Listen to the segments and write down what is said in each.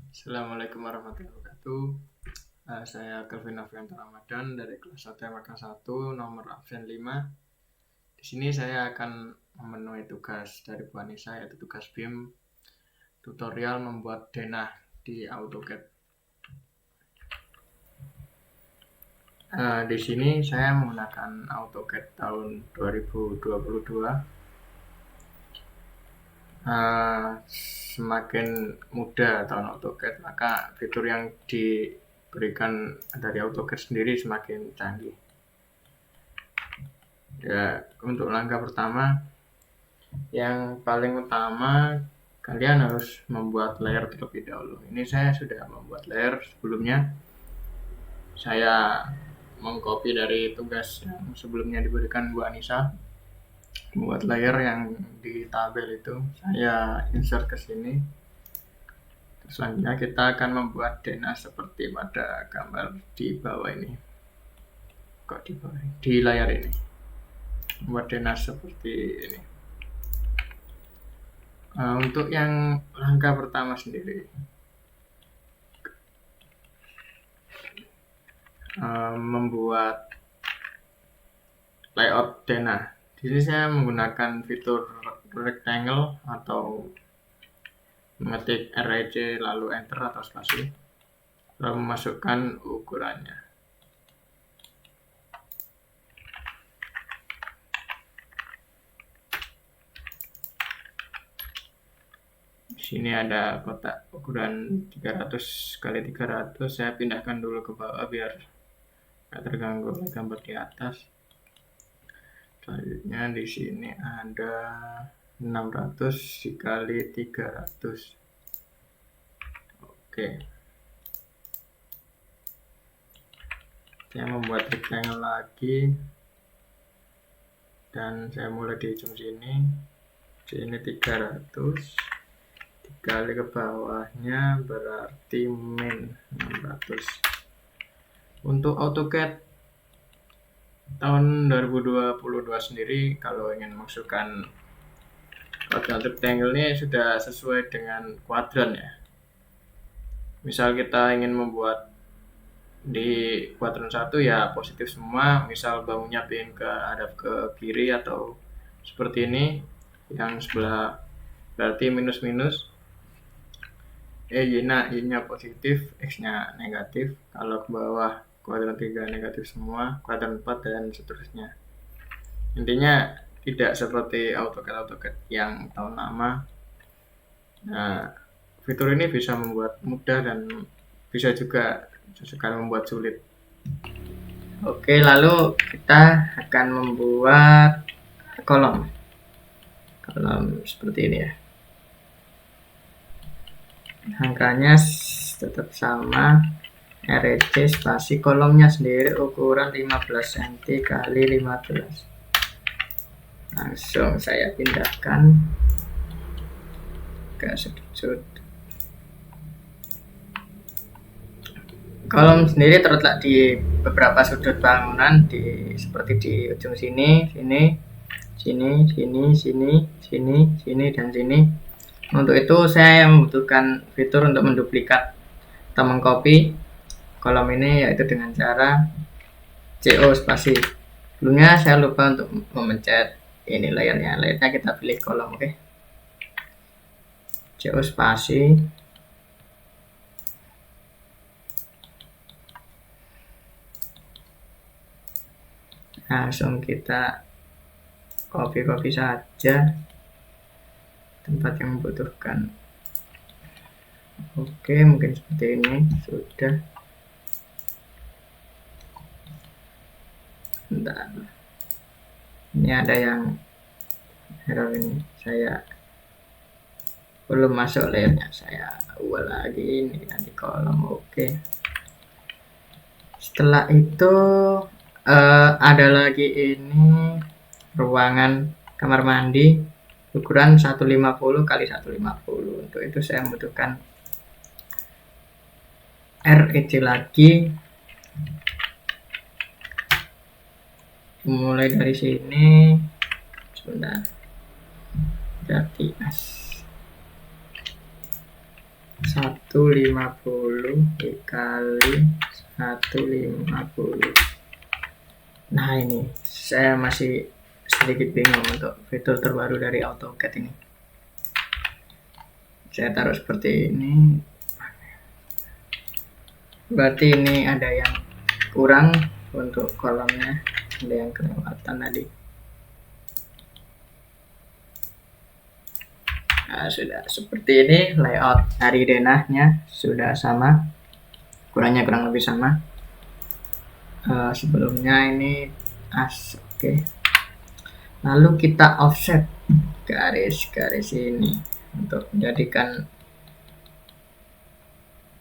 Assalamualaikum warahmatullahi wabarakatuh. Saya Kelvin Novianto Ramadan dari kelas 1 MK 1 nomor absen 5. Di sini saya akan memenuhi tugas dari Bu Anissa, yaitu tugas BIM tutorial membuat denah di AutoCAD. Di sini saya menggunakan AutoCAD tahun 2022. Semakin mudah tahun AutoCAD, maka fitur yang diberikan dari AutoCAD sendiri semakin canggih. Ya, untuk langkah pertama, yang paling utama kalian harus membuat layer terlebih dahulu. Ini saya sudah membuat layer sebelumnya. Saya mengcopy dari tugas yang sebelumnya diberikan Bu Anissa. Membuat layer yang di tabel itu saya insert ke sini. Selanjutnya kita akan membuat denah seperti pada gambar di bawah ini. Di layar ini. Membuat denah seperti ini. Untuk yang langkah pertama sendiri, membuat layout denah. Di sini saya menggunakan fitur rectangle atau mengetik REC lalu enter atau spasi, lalu memasukkan ukurannya. Di sini ada kotak ukuran 300 x 300. Saya pindahkan dulu ke bawah biar nggak terganggu oleh gambar di atas. Selanjutnya di sini ada 600 x 300. Oke. Saya membuat rectangle lagi dan saya mulai di ujung sini. Sini 300 dikali ke bawahnya berarti min 600. Untuk AutoCAD tahun 2022 sendiri, kalau ingin masukkan kuadran rectangle ini sudah sesuai dengan kuadran ya. Misal kita ingin membuat di kuadran 1 ya positif semua, misal bangunnya pengen hadap ke kiri atau seperti ini, yang sebelah berarti minus-minus, Y-nya positif, X-nya negatif. Kalau ke bawah kuadran 3 negatif semua, kuadran 4 dan seterusnya. Intinya tidak seperti AutoCAD yang tahu nama. Nah, fitur ini bisa membuat mudah dan bisa juga sekali membuat sulit. Oke, lalu kita akan membuat kolom seperti ini ya. Angkanya tetap sama, REC spasi, kolomnya sendiri ukuran 15 cm kali 15. Langsung saya pindahkan ke sudut. Kolom sendiri terletak di beberapa sudut bangunan, seperti di ujung sini, dan sini. Untuk itu saya membutuhkan fitur untuk menduplikat atau mengcopy kolom ini, yaitu dengan cara CO spasi. Sebelumnya saya lupa untuk memencet ini layarnya kita pilih kolom. Oke. CO spasi. Langsung kita copy saja tempat yang membutuhkan. Oke, mungkin seperti ini sudah. Bentar, ini ada yang error ini, saya belum masuk layarnya, saya ubah lagi ini nanti kolom. Oke, setelah itu ada lagi ini ruangan kamar mandi ukuran 150 x 150. Untuk itu saya membutuhkan REC lagi. Mulai dari sini, sebentar, berarti 150 dikali 150. Nah, ini saya masih sedikit bingung untuk fitur terbaru dari AutoCAD ini. Saya taruh seperti ini, berarti ini ada yang kurang untuk kolomnya, ada yang kelewatan tadi. Nah, sudah seperti ini layout dari denahnya, sudah sama, ukurannya kurang lebih sama. Sebelumnya ini as, oke. Lalu kita offset garis-garis ini untuk menjadikan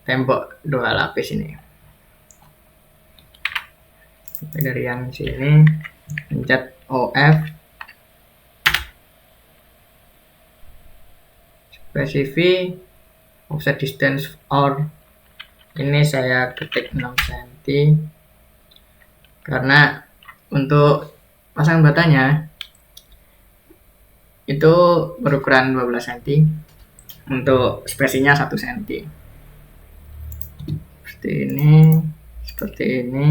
tembok 2 lapis ini. Dari yang sini pencet OF, specify offset distance or, ini saya ketik 6 cm karena untuk pasang batanya itu berukuran 12 cm, untuk spesinya 1 cm. Seperti ini.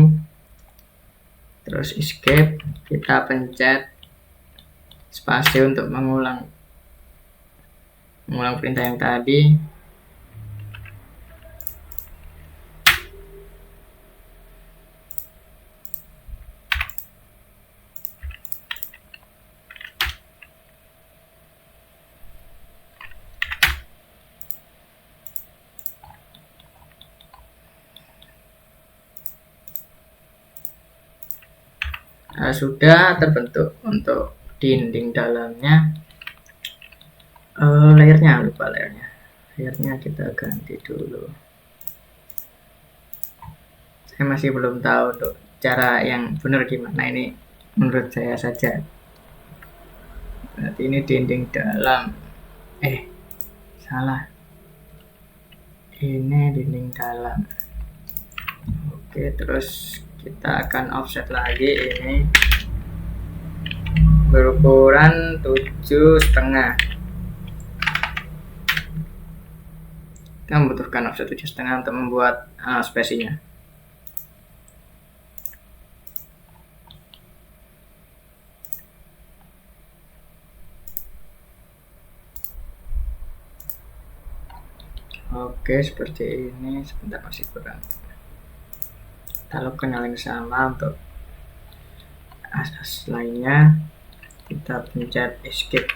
Terus escape, kita pencet spasi untuk mengulang perintah yang tadi. Nah, sudah terbentuk untuk dinding dalamnya. Layernya lupa, layernya kita ganti dulu. Saya masih belum tahu untuk cara yang benar gimana, ini menurut saya saja. Berarti ini dinding dalam, salah, ini dinding dalam. Oke, terus kita akan offset lagi, ini berukuran 7,5. Kita membutuhkan offset 7,5 untuk membuat spesinya. Oke, seperti ini. Sebentar, masih kurang. Kita lakukan yang sama untuk as-as lainnya. Kita pencet escape,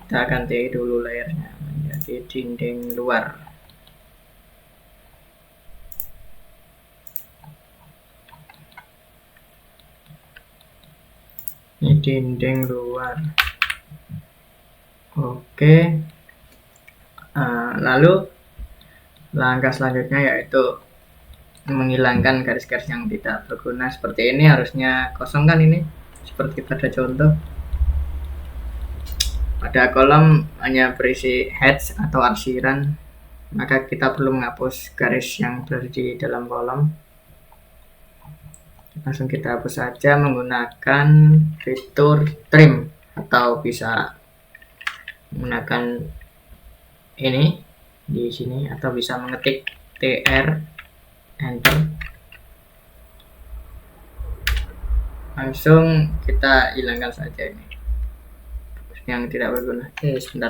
kita ganti dulu layernya menjadi dinding luar. Ini dinding luar. Oke. Lalu langkah selanjutnya yaitu menghilangkan garis-garis yang tidak berguna. Seperti ini, harusnya kosong kan ini, seperti pada contoh. Pada kolom hanya berisi heads atau arsiran, maka kita perlu menghapus garis yang berada di dalam kolom. Langsung kita hapus saja menggunakan fitur trim, atau bisa menggunakan ini di sini, atau bisa mengetik TR, enter. Langsung kita hilangkan saja ini yang tidak berguna. Sebentar.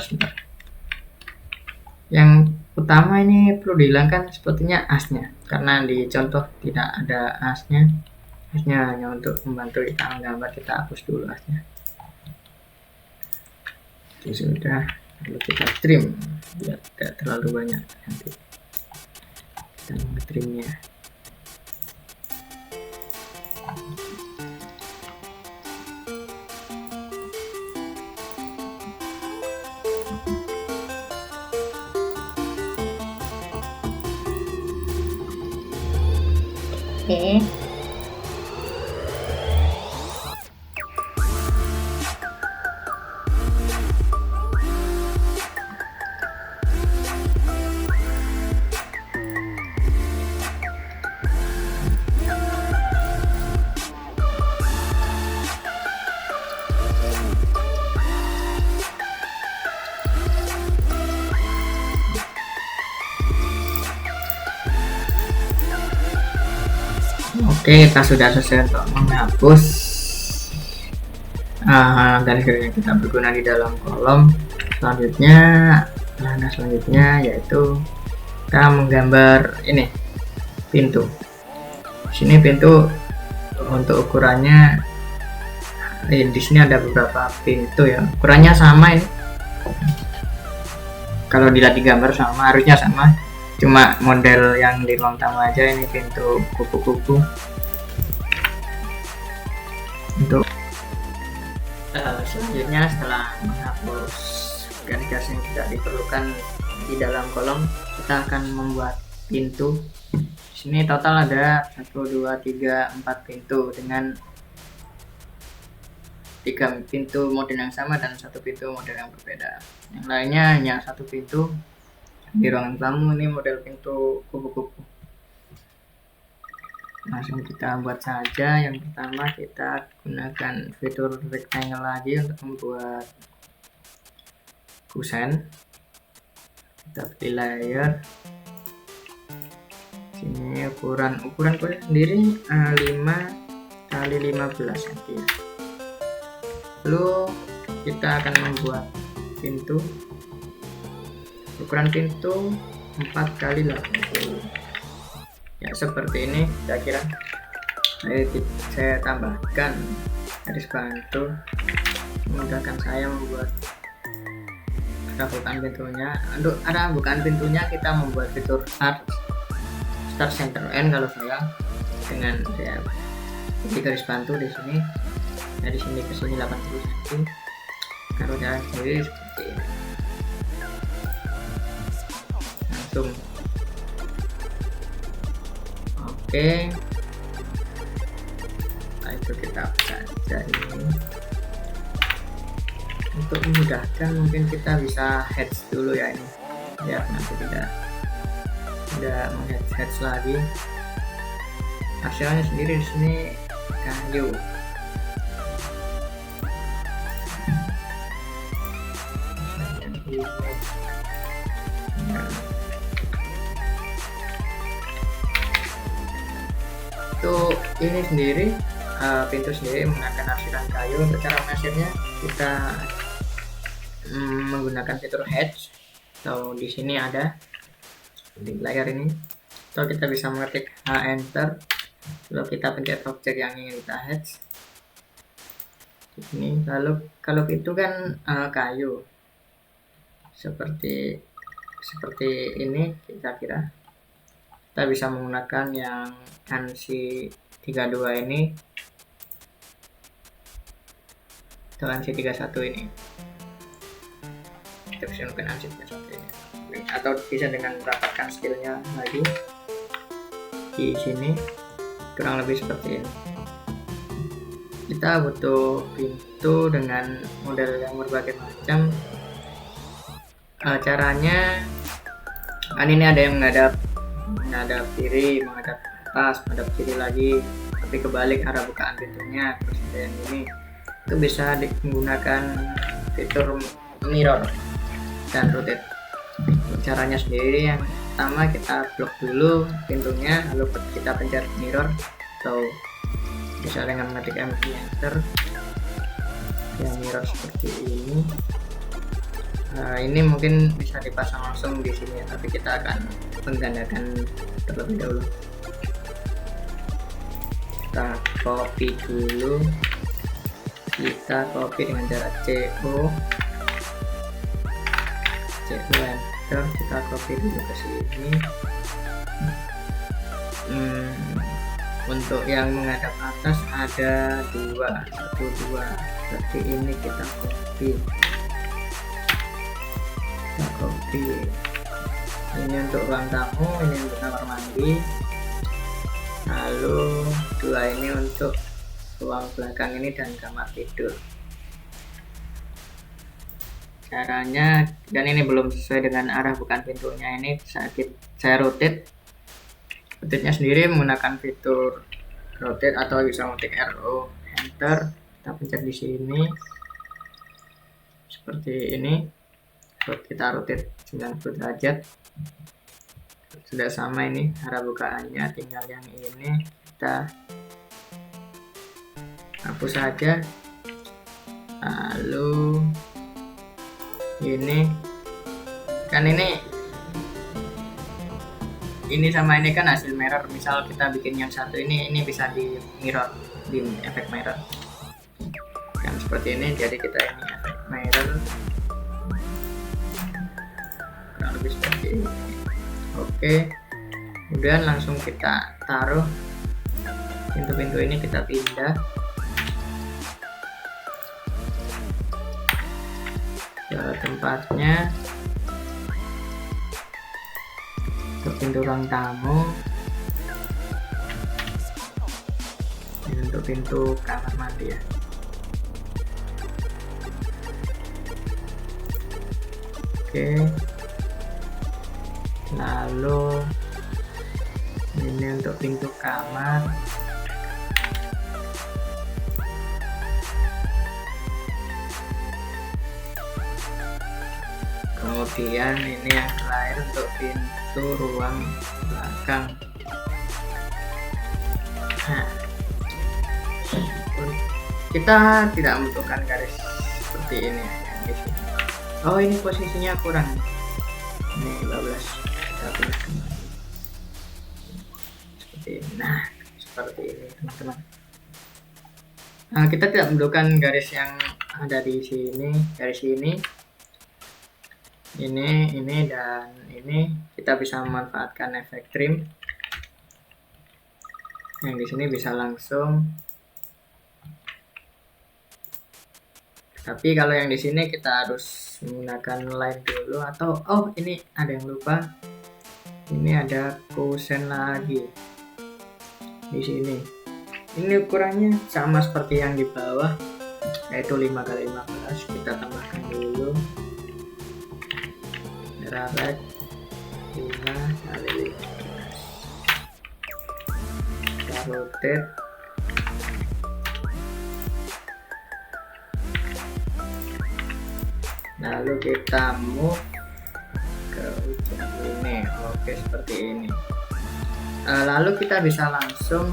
Yang utama ini perlu dihilangkan sepertinya asnya, karena di contoh tidak ada asnya. Asnya hanya untuk membantu kita menggambar, kita hapus dulu asnya. Oke, sudah. Lalu kita trim biar tidak terlalu banyak, nanti kita nge-trimnya. Oke. Oke, kita sudah selesai untuk menghapus garis-garis yang kita berguna di dalam kolom. Selanjutnya, langkah selanjutnya yaitu kita menggambar ini pintu. Di sini pintu untuk ukurannya, di sini ada beberapa pintu ya, ukurannya sama ini. Kalau dilihat di gambar sama, harusnya sama, cuma model yang di ruang tamu aja ini pintu kupu-kupu. Untuk selanjutnya, setelah menghapus garis-garis yang tidak diperlukan di dalam kolom, kita akan membuat pintu. Di sini total ada 1, 2, 3, 4 pintu dengan 3 pintu model yang sama dan 1 pintu model yang berbeda. Yang lainnya hanya 1 pintu. Di ruangan tamu ini model pintu kupu-kupu. Langsung kita buat saja. Yang pertama kita gunakan fitur rectangle lagi untuk membuat kusen. Kita pilih layer. Sini ukuran kusen sendiri 5 kali 15 cm. Lalu kita akan membuat pintu. Ukuran pintu 4 kali 80. Ya, seperti ini kira-kira. Saya tambahkan garis bantu memudahkan saya membuat arah bukaan pintunya. Untuk arah bukaan pintunya kita membuat fitur start center end kalau saya, dengan saya di garis bantu di sini. Dari sini ke sini 80 cm. Kalau jalan sendiri seperti ini. Langsung. Oke. Nah, itu kita saja ini. Untuk memudahkan mungkin kita bisa hedge dulu ya ini. Ya, nanti tidak hedge lagi. Hasilnya sendiri di sini kayu. Untuk ini sendiri, pintu sendiri menggunakan arsiran kayu. Untuk cara mengarsirnya kita menggunakan fitur hedge, atau di sini ada di layar ini, atau kita bisa mengetik enter lalu kita pencet objek yang ingin kita hedge di sini. Lalu kalau pintu kan kayu seperti ini, kira-kira kita bisa menggunakan yang ANSI 32 ini atau ANSI 31 ini. Kita bisa menggunakan ANSI 31 ini, atau bisa dengan merapatkan skillnya lagi di sini, kurang lebih seperti ini. Kita butuh pintu dengan model yang berbagai macam. Caranya kan ini ada yang menghadap kiri, menghadap atas, menghadap kiri lagi, tapi kebalik arah bukaan pintunya. Terus ada yang ini, itu bisa menggunakan fitur mirror dan rotate. Caranya sendiri, yang pertama kita blok dulu pintunya, lalu kita pencet mirror, atau bisa dengan mengetik enter ya, mirror seperti ini. Ini mungkin bisa dipasang langsung di sini, tapi kita akan menggandakan terlebih dahulu. Kita copy dulu, kita copy dengan cara CO enter, kita copy dulu ke sini. Untuk yang menghadap atas ada 2, seperti ini. Kita copy ini untuk ruang tamu, ini untuk kamar mandi, lalu 2 ini untuk ruang belakang ini dan kamar tidur. Caranya, dan ini belum sesuai dengan arah bukan pintunya, ini saya rotate nya sendiri menggunakan fitur rotate, atau bisa mengetik RO enter, kita pencet di sini seperti ini. Kita rotate 90 derajat, sudah sama ini arah bukaannya, tinggal yang ini kita hapus saja. Lalu ini kan ini sama ini kan hasil mirror. Misal kita bikin yang satu ini bisa di mirror, di efek mirror kan seperti ini. Jadi kita ini efek mirror kurang lebih seperti ini. Oke, kemudian langsung kita taruh pintu-pintu ini, kita pindah ke tempatnya, ke pintu ruang tamu. Ini untuk pintu kamar mandi ya. Oke, lalu ini untuk pintu kamar. Kemudian ini yang terakhir untuk pintu ruang belakang. Nah, kita tidak membutuhkan garis seperti ini yang di sini. Oh, ini posisinya kurang. Ini 15. Kita pilih kembali. Seperti ini. Nah, seperti ini teman-teman. Nah, kita tidak membutuhkan garis yang ada di sini, garis ini, dan ini. Kita bisa memanfaatkan efek trim. Yang di sini bisa langsung. Tapi kalau yang di sini kita harus menggunakan line dulu, atau ini ada yang lupa. Ini ada kusen lagi di sini. Ini ukurannya sama seperti yang di bawah, yaitu 5x15. Kita tambahkan dulu. Raret 5x15. Kita rotate. Lalu kita move ke ujung ini. Oke, seperti ini. Lalu kita bisa langsung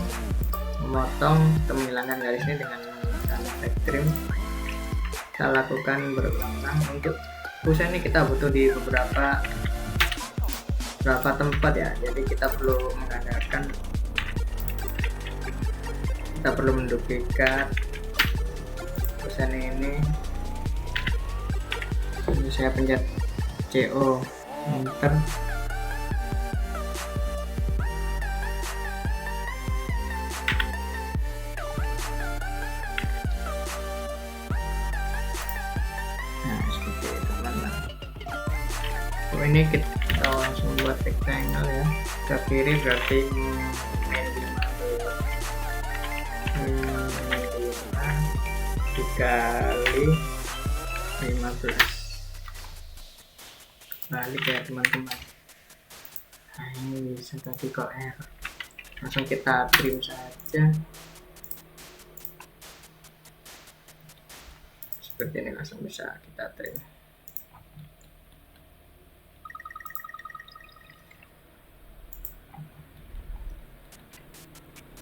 memotong atau menghilangkan garis ini dengan menggunakan efek trim. Kita lakukan berulang-ulang. Untuk kusen ini kita butuh di beberapa tempat ya. Jadi kita perlu mengadakan, kita perlu menduplikat kusen ini. Ini saya pencet CO, enter. Nah, seperti itu teman-teman. Ini kita langsung buat rectangle ya. Ke kiri berarti dikali 15. Balik ya teman-teman. Nah, ini bisa tadi kok error. Langsung kita trim saja. Seperti ini, langsung bisa kita trim.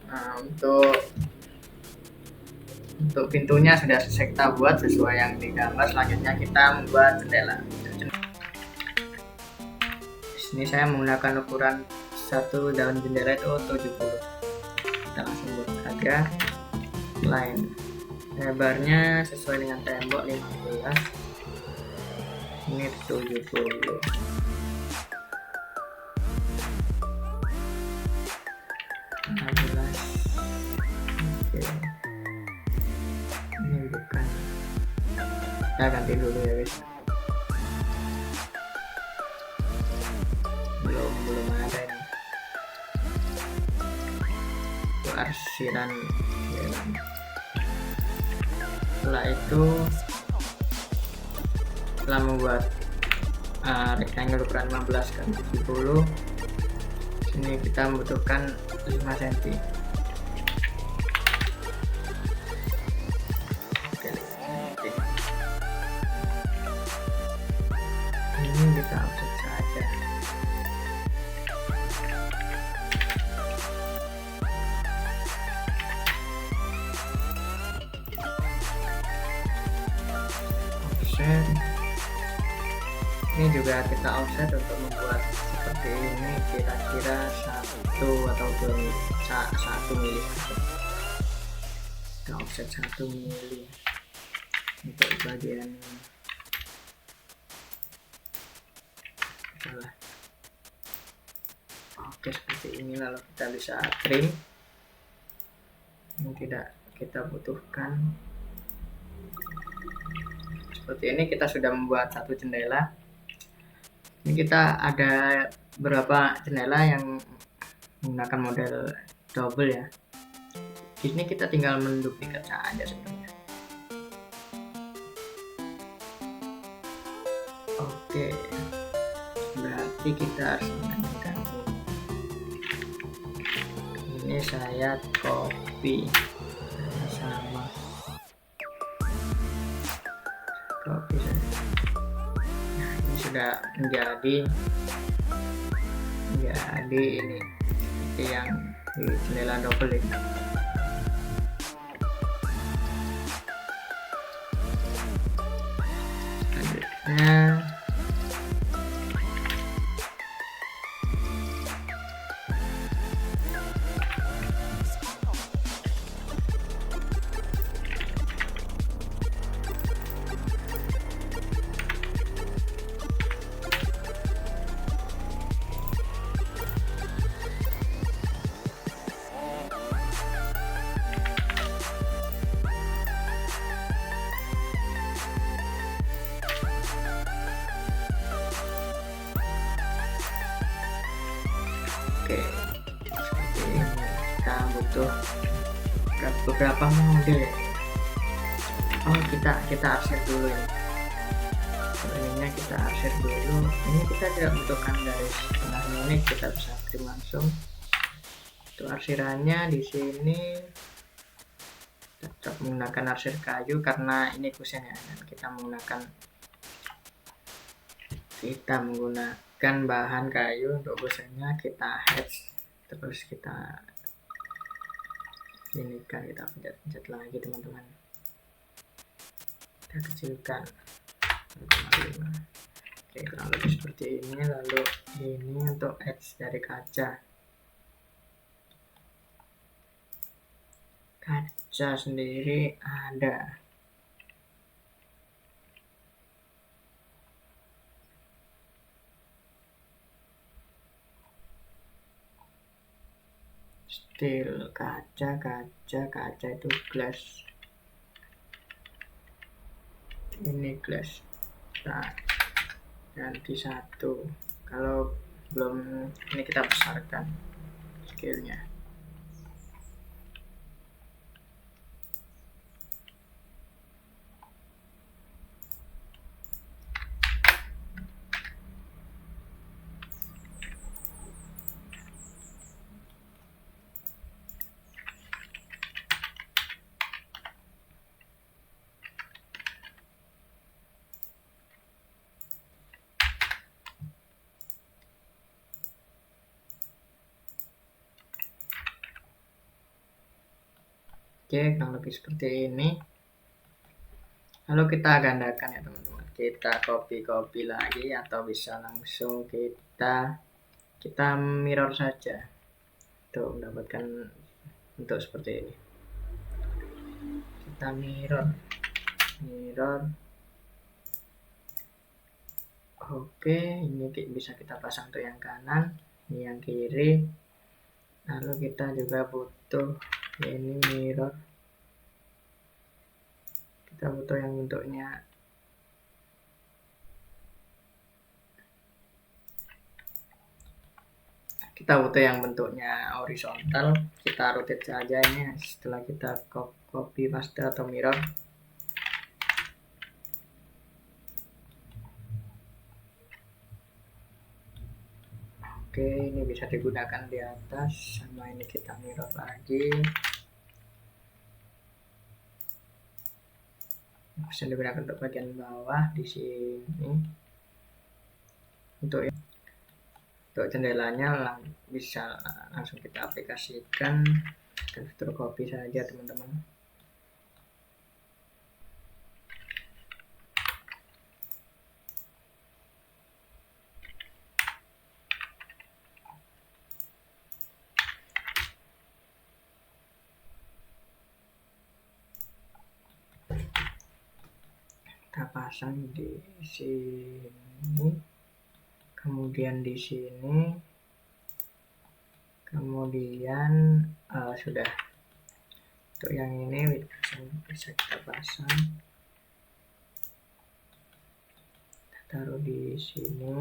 Nah, untuk pintunya sudah selesai kita buat sesuai yang digambar. Selanjutnya kita membuat jendela. Ini saya menggunakan ukuran satu daun jendela itu 70. Kita langsung buat saja line. Lebarnya sesuai dengan tembok 15. Ini 70. Oke. Ini bukan. Kita ganti dulu ya guys. belum ada ini. Itu arsiran. Setelah itu, setelah membuat rectangle ukuran 15 x 70, sini kita membutuhkan 5 cm. Ini kita offset saja. offset. Ini juga kita offset untuk membuat seperti ini, kira-kira 1 atau 2 mili, 1 mili saja. Kita offset 1 mili untuk bagian salah. Oke, seperti ini. Lalu kita bisa trim yang tidak kita butuhkan. Seperti ini kita sudah membuat satu jendela. Ini kita ada beberapa jendela yang menggunakan model double ya. Di sini kita tinggal menduplikat saja sebenarnya. Oke, berarti kita harus menambahkan ini. Saya copy sama copy saja. Nah, ini sudah menjadi ini seperti yang di jendela double ini. Selanjutnya oke, seperti ini. Kita butuh beberapa model. Oh, kita arsir dulu ini. Ininya kita arsir dulu. Ini kita tidak butuhkan garis tengah ini, kita bisa trim langsung. Untuk arsirannya di sini tetap menggunakan arsir kayu karena ini kusen ya. Dan kita menggunakan bahan kayu untuk kusennya. Kita hedge, terus kita ini kan kita pencet lagi teman-teman. Kita kecilkan 0,5. Oke, kurang lebih seperti ini. Lalu ini untuk edge dari kaca sendiri ada. Steel, kaca itu glass. Ini glass. Nah, ganti 1. Kalau belum, ini kita besarkan scale-nya. Oke, kurang lebih seperti ini. Lalu kita gandakan ya teman-teman. Kita copy lagi atau bisa langsung kita mirror saja untuk mendapatkan bentuk seperti ini. Kita mirror. Oke, ini bisa kita pasang untuk yang kanan, ini yang kiri. Lalu kita juga butuh ini mirror. Kita butuh yang bentuknya horizontal. Kita rotate saja ini setelah kita copy paste atau mirror. Oke, ini bisa digunakan di atas, sama ini kita mirror lagi. Bisa digunakan untuk bagian bawah di sini. Untuk jendelanya bisa langsung kita aplikasikan dan fitur copy saja teman-teman. kita pasang di sini, kemudian di sini, kemudian sudah. Untuk yang ini bisa kita pasang, kita taruh di sini.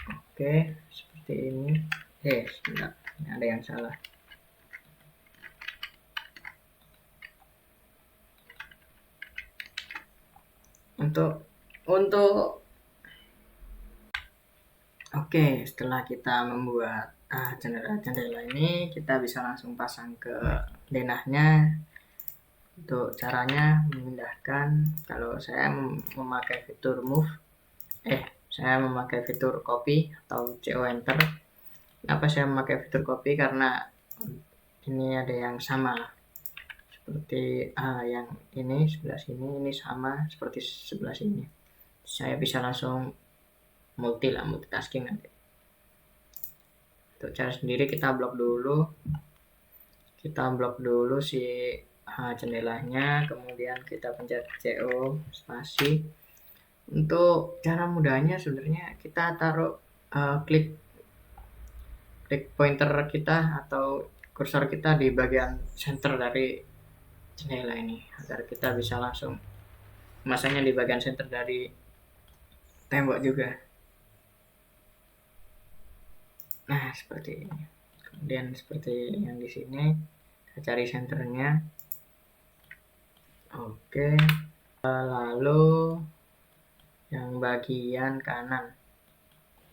Oke, seperti ini. Sebentar, ini ada yang salah. Oke, setelah kita membuat jendela ini, kita bisa langsung pasang ke denahnya. Untuk caranya memindahkan, kalau saya memakai fitur move, saya memakai fitur copy atau CO enter. Kenapa saya memakai fitur copy? Karena ini ada yang sama seperti yang ini sebelah sini, ini sama seperti sebelah sini. Saya bisa langsung multitasking nanti. Untuk cara sendiri kita blok dulu si jendelanya, kemudian kita pencet CO spasi. Untuk cara mudahnya sebenarnya kita taruh klik pointer kita atau kursor kita di bagian center dari jendela ini, agar kita bisa langsung memasangnya di bagian center dari tembok juga. Nah, seperti ini. Kemudian seperti yang di sini, kita cari senternya. Oke. Lalu yang bagian kanan.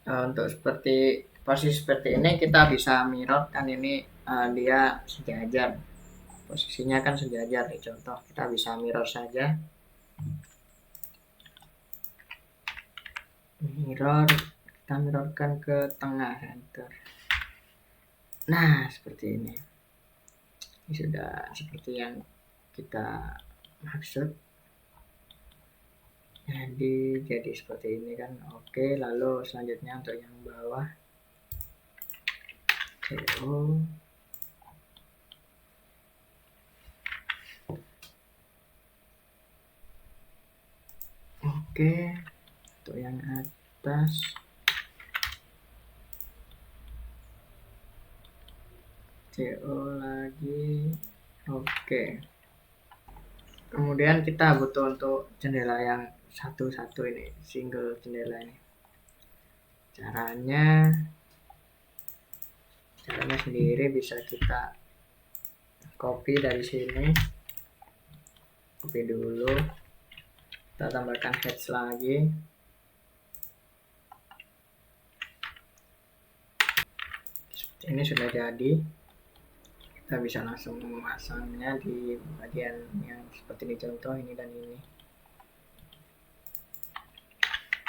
Untuk posisi seperti ini kita bisa mirror, kan ini dia sejajar. Posisinya kan sejajar nih, contoh kita bisa mirror saja. Kita mirrorkan ke tengah center. Nah, seperti ini. Ini sudah seperti yang kita maksud. Jadi seperti ini kan. Oke, lalu selanjutnya untuk yang bawah. Oke, untuk yang atas. CO lagi. Oke. Kemudian kita butuh untuk jendela yang satu-satu ini, single jendela ini. Caranya sendiri bisa kita copy dari sini. Copy dulu. Kita tambahkan heads lagi. Seperti ini sudah jadi. Kita bisa langsung memasangnya di bagian yang seperti ini, contoh ini dan ini.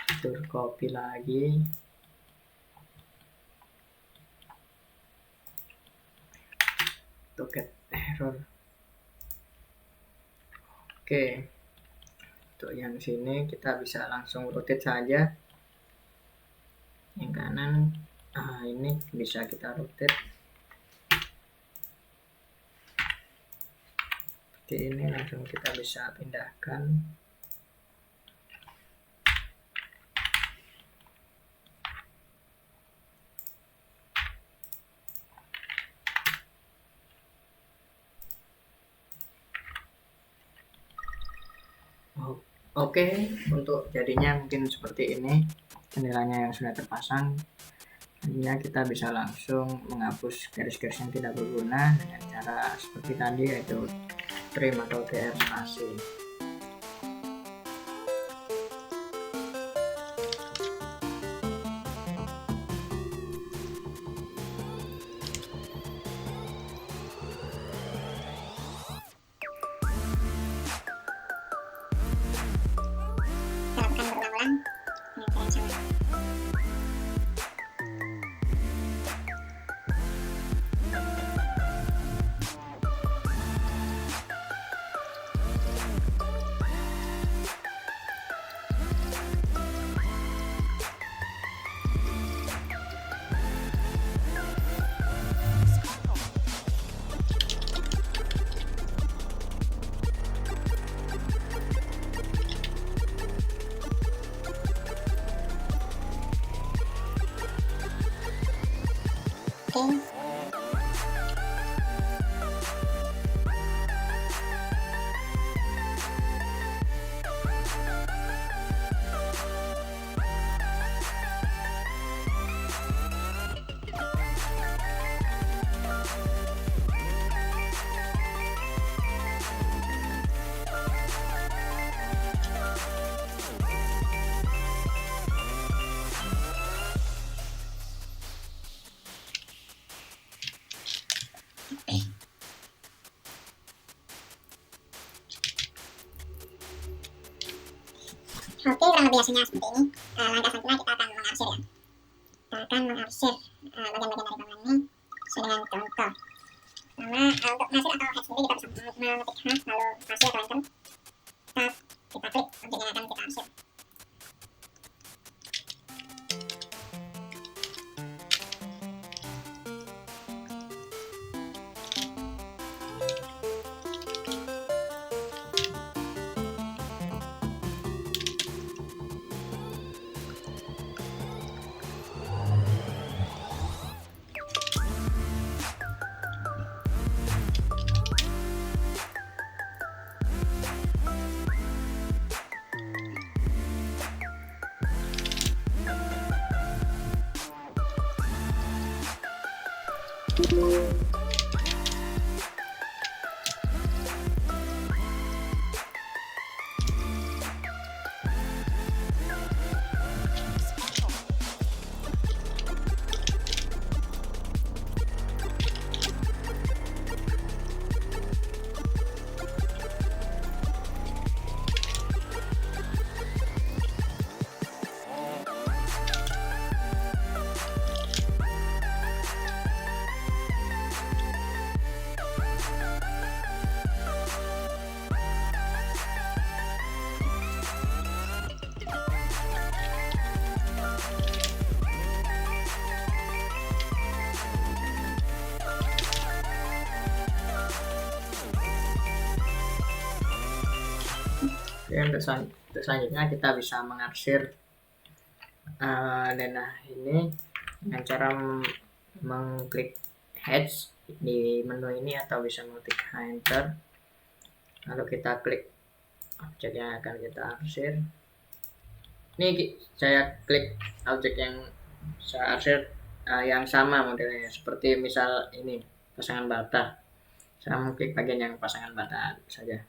Fitur copy lagi. Untuk get error. Oke. Untuk yang sini kita bisa langsung rotate saja. Yang kanan ini bisa kita rotate. Seperti ini, langsung kita bisa pindahkan. Oke, untuk jadinya mungkin seperti ini jendelanya yang sudah terpasang. Selanjutnya kita bisa langsung menghapus garis-garis yang tidak berguna dengan cara seperti tadi, yaitu trim atau TR spasi. Kita lakukan berulang-ulang dengan cara yang sama. Oke. Oke, kurang lebih hasilnya seperti ini. Langkah selanjutnya kita akan mengarsir ya. Kita akan mengarsir bagian-bagian dari bangunan ini sesuai dengan contoh. Pertama, untuk mengarsir atau hash sendiri kita bisa mengetik hash lalu spasi atau enter. Kita klik objek yang akan kita arsir. Oke, untuk selanjutnya kita bisa mengarsir denah ini dengan cara mengklik Hedge di menu ini atau bisa mengetik enter, lalu kita klik objek yang akan kita arsir. Ini saya klik objek yang saya arsir yang sama modelnya, seperti misal ini pasangan bata. Saya mengklik bagian yang pasangan bata saja.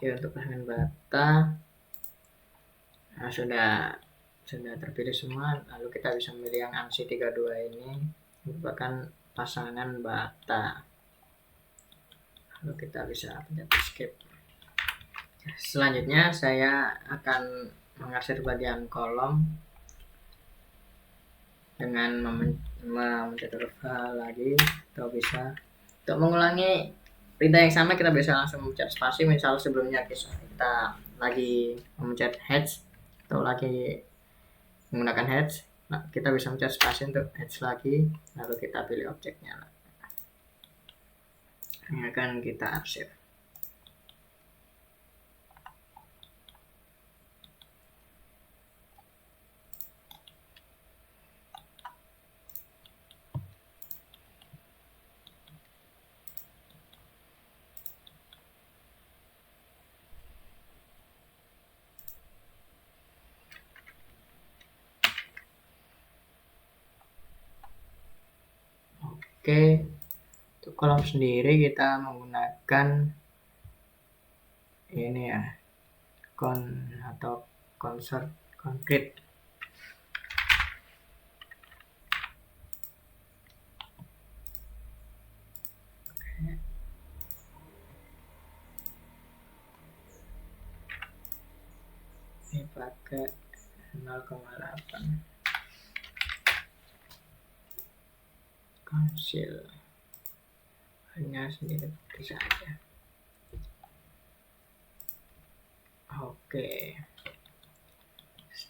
Oke, untuk pasangan bata sudah terpilih semua. Lalu kita bisa memilih yang ANSI 32 ini merupakan pasangan bata. Lalu kita bisa pencet escape. Selanjutnya saya akan mengarsir bagian kolom dengan memencet huruf H lagi, atau bisa untuk mengulangi perintah yang sama kita bisa langsung memencet spasi. Misal sebelumnya kita lagi memencet Hedge atau lagi menggunakan Hedge, nah, kita bisa mencet spasi untuk Hedge lagi, lalu kita pilih objeknya yang akan kita arsir. Oke, untuk kolom sendiri kita menggunakan ini ya, concrete. Ini pakai 0,8. hasil hanya sendiri saja. Oke,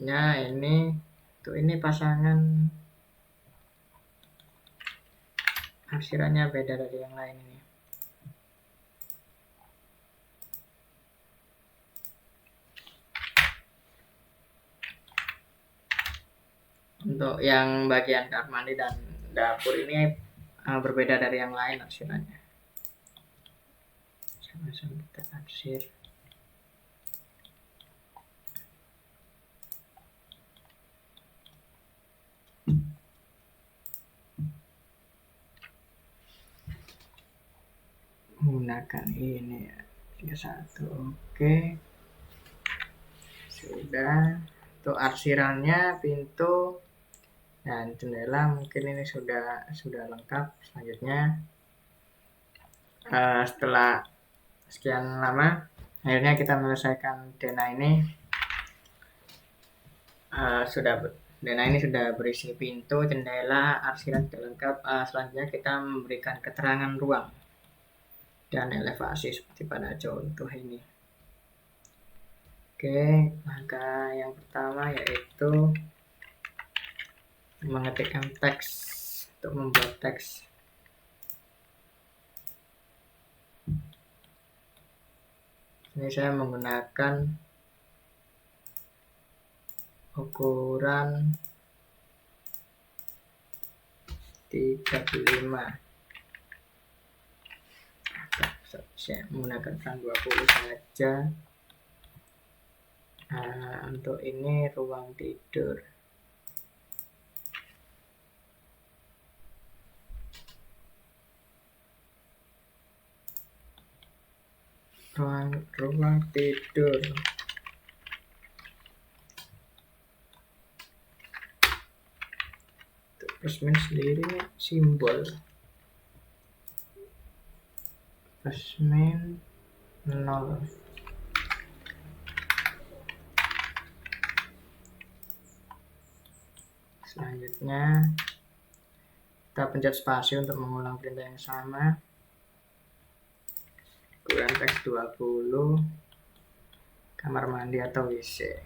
nah ini tuh, ini pasangan arsirannya beda dari yang lain ini. Untuk yang bagian kamar mandi dan dapur ini berbeda dari yang lain arsirannya. Langsung kita arsir. Menggunakan ini ya, 31. Oke, sudah. Untuk arsirannya, pintu dan jendela mungkin ini sudah lengkap. Selanjutnya setelah sekian lama akhirnya kita menyelesaikan Dena ini. Dena ini sudah berisi pintu, jendela, arsiran sudah lengkap. Selanjutnya kita memberikan keterangan ruang dan elevasi seperti pada contoh ini. Oke, langkah yang pertama yaitu mengetik teks untuk membuat teks. Ini saya menggunakan ukuran 35. Saya menggunakan 20 saja. Untuk ini ruang tidur. Ruang tidur. Basement sendiri nih simbol. Basement 0. Selanjutnya kita pencet spasi untuk mengulang perintah yang sama. Ukuran teks 20, kamar mandi atau WC.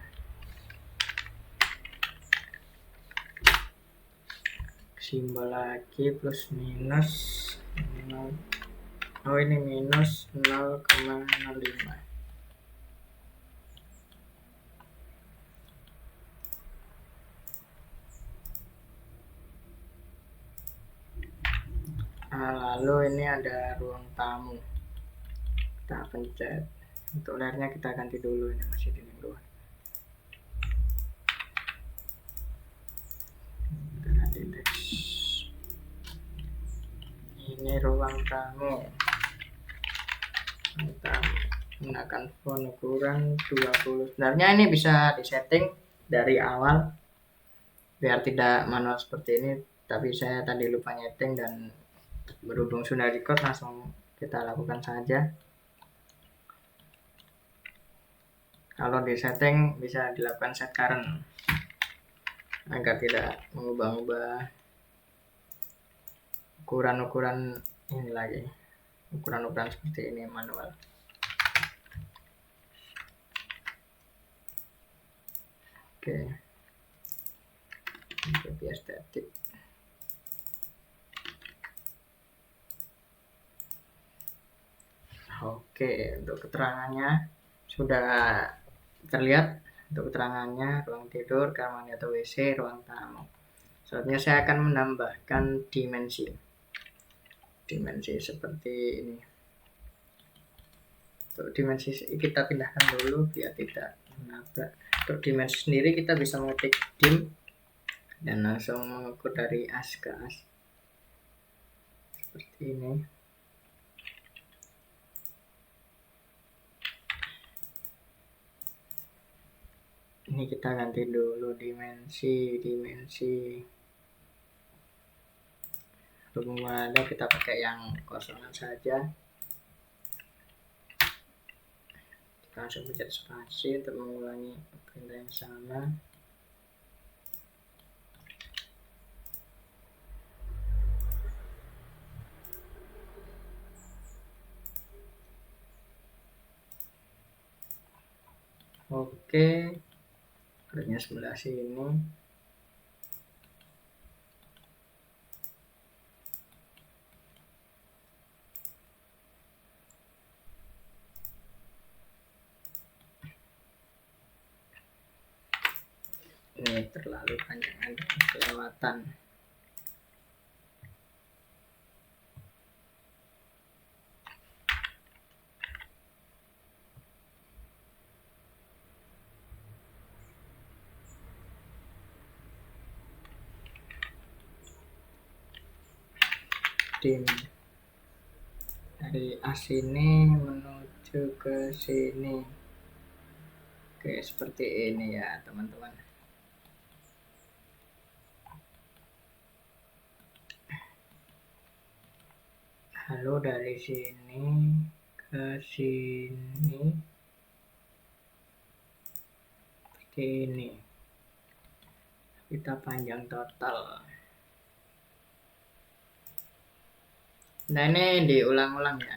Simbol lagi plus minus 0. Oh, ini minus 0,05. Lalu ini ada ruang tamu. Kita pencet. Untuk layarnya kita ganti dulu, ini masih di luar. Kita ganti teks. Ini ruang tamu. Kita menggunakan font ukuran 20. Sebenarnya ini bisa disetting dari awal biar tidak manual seperti ini, tapi saya tadi lupa nyeting dan berhubung sudah record langsung kita lakukan saja. Kalau di setting bisa dilakukan set current agar tidak mengubah-ubah ukuran-ukuran ini lagi, ukuran-ukuran seperti ini manual. Oke, untuk bias static. Oke, untuk keterangannya sudah terlihat. Untuk keterangannya ruang tidur, kamar mandi atau WC, ruang tamu. Selanjutnya saya akan menambahkan dimensi seperti ini. Untuk dimensi kita pindahkan dulu biar tidak menabrak. Untuk dimensi sendiri kita bisa mengetik dim dan langsung mengukur dari as ke as seperti ini. Ini kita ganti dulu dimensi. Belum ada, kita pakai yang kosongan saja. Kita langsung pencet spasi untuk mengulangi perintah yang sama. Oke, barunya sebelah sini. Ini terlalu panjang, ada kelewatan. Dari A sini menuju ke sini. Oke, seperti ini ya teman-teman. Lalu dari sini ke sini seperti ini. Kita panjang total. Nah, ini diulang-ulang ya.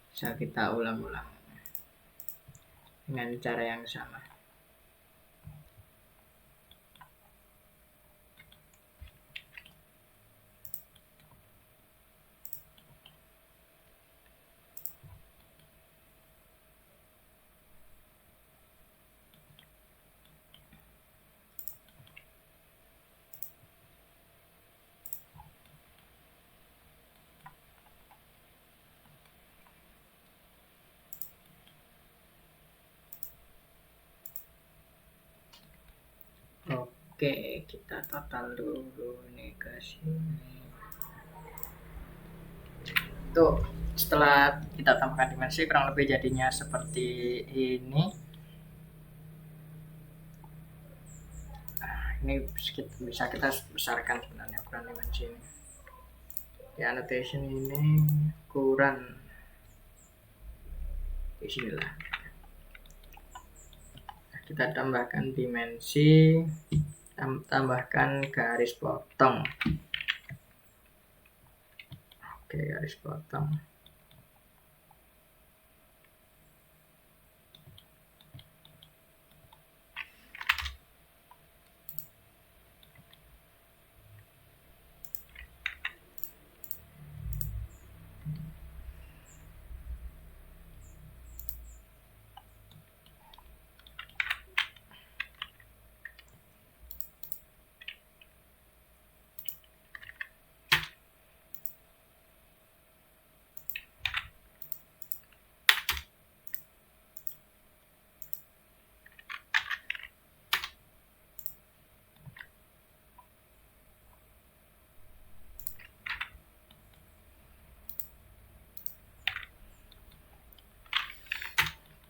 Bisa kita ulang-ulang dengan cara yang sama. Oke, kita total dulu nih ke sini. Tuh, setelah kita tambahkan dimensi kurang lebih jadinya seperti ini. Ini bisa kita besarkan sebenarnya ukuran dimensi ini. Di annotation ini ukuran disinilah. Kita tambahkan dimensi, tambahkan garis potong. Oke, garis potong.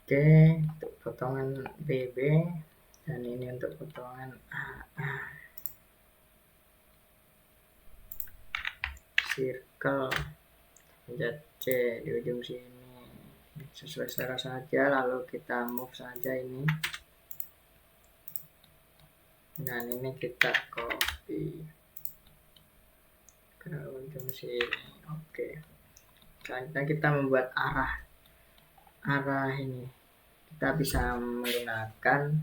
Oke, untuk potongan BB dan ini untuk potongan AA. Circle pencet C di ujung sini sesuai selera saja, lalu kita move saja ini dan ini kita copy ke ujung sini. Oke, selanjutnya kita membuat arah ini. Kita bisa menggunakan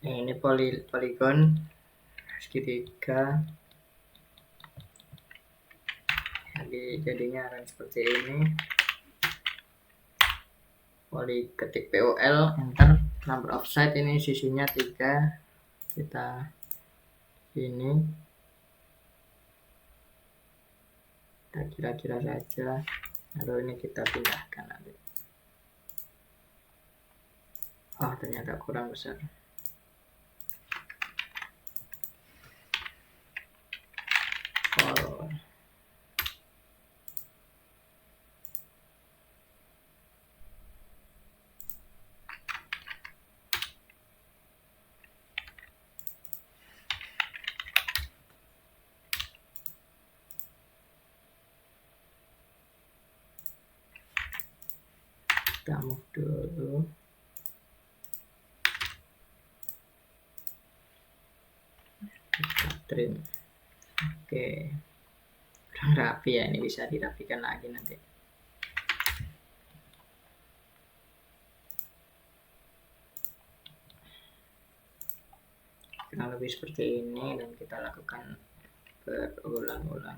ini polygon segitiga. Jadi jadinya akan seperti ini. Ketik POL, enter, number of side ini sisinya 3. Kita ini kita kira-kira saja. Lalu ini kita pindahkan nanti. Oh, ternyata kurang besar. Oh. Kita move dulu. Kita trim. Oke, kurang rapi ya, ini bisa dirapikan lagi nanti. kurang lebih seperti ini, dan kita lakukan berulang-ulang.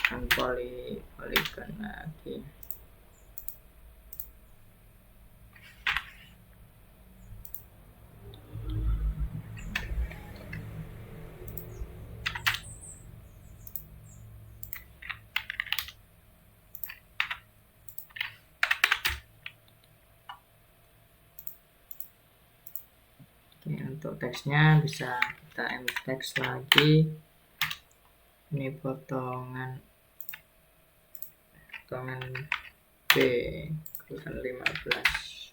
Dan poligon lagi. Oke, untuk teksnya bisa kita teks lagi. Ini potongan B ukuran 15.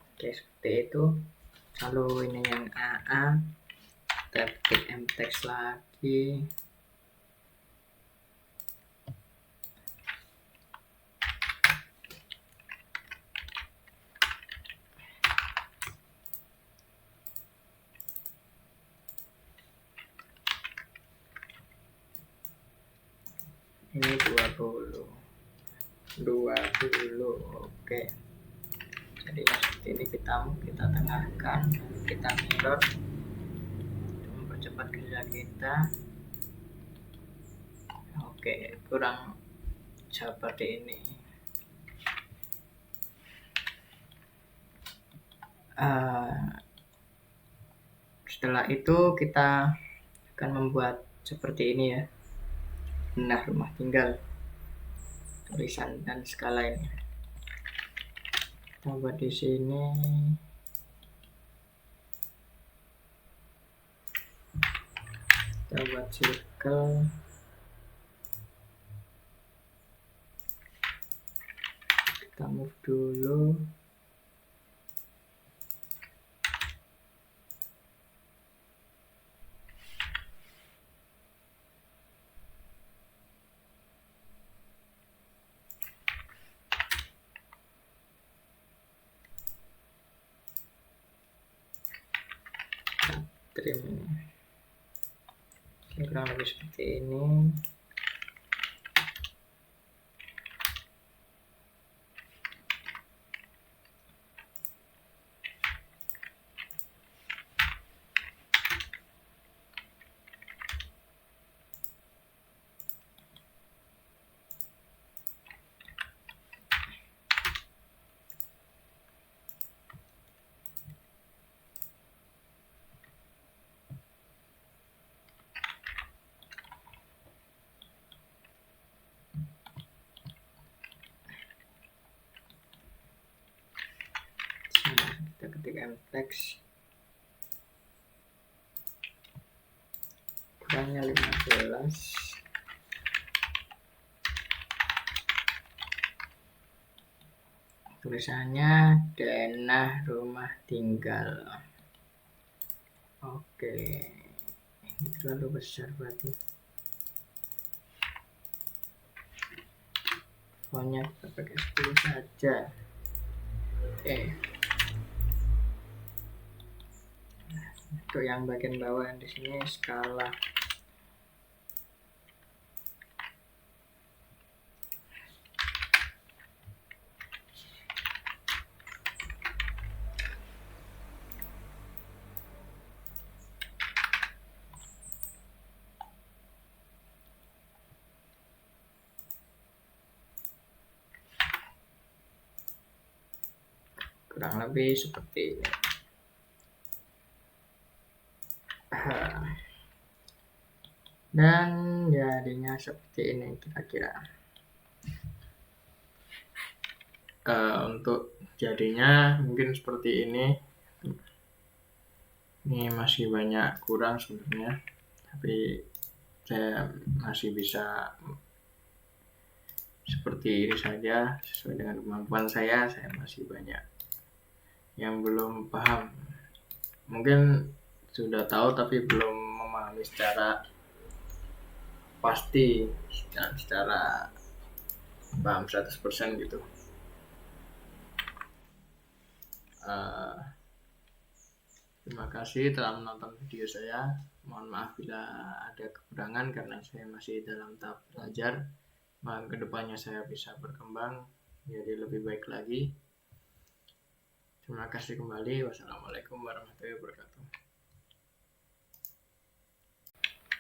Oke, seperti itu. Lalu ini yang AA, kita ketik mtext lagi. Ini 20. Oke. Jadi seperti ini kita tengahkan, kita mirror untuk mempercepat kerja kita. Oke, kurang seperti ini. Setelah itu kita akan membuat seperti ini ya, benah rumah tinggal, tulisan dan skala ini. Kita buat di sini. Kita buat circle. Kita move dulu. Trim ini. Kurang lebih seperti ini. Kita ketik mtext, ukurannya 15. Tulisannya denah rumah tinggal. Oke, ini terlalu besar berarti. Fontnya kita pakai 10 saja. Oke. Untuk yang bagian bawah di sini skala. Kurang lebih seperti ini. Dan jadinya seperti ini kira-kira. Untuk jadinya mungkin seperti ini. Ini masih banyak kurang sebenarnya, tapi saya masih bisa seperti ini saja, sesuai dengan kemampuan saya masih banyak yang belum paham. Mungkin sudah tahu tapi belum memahami secara pasti dan secara paham 100% gitu. Terima kasih telah menonton video saya. Mohon maaf bila ada kekurangan karena saya masih dalam tahap belajar. Mohon kedepannya saya bisa berkembang menjadi lebih baik lagi. Terima kasih kembali. Wassalamualaikum warahmatullahi wabarakatuh.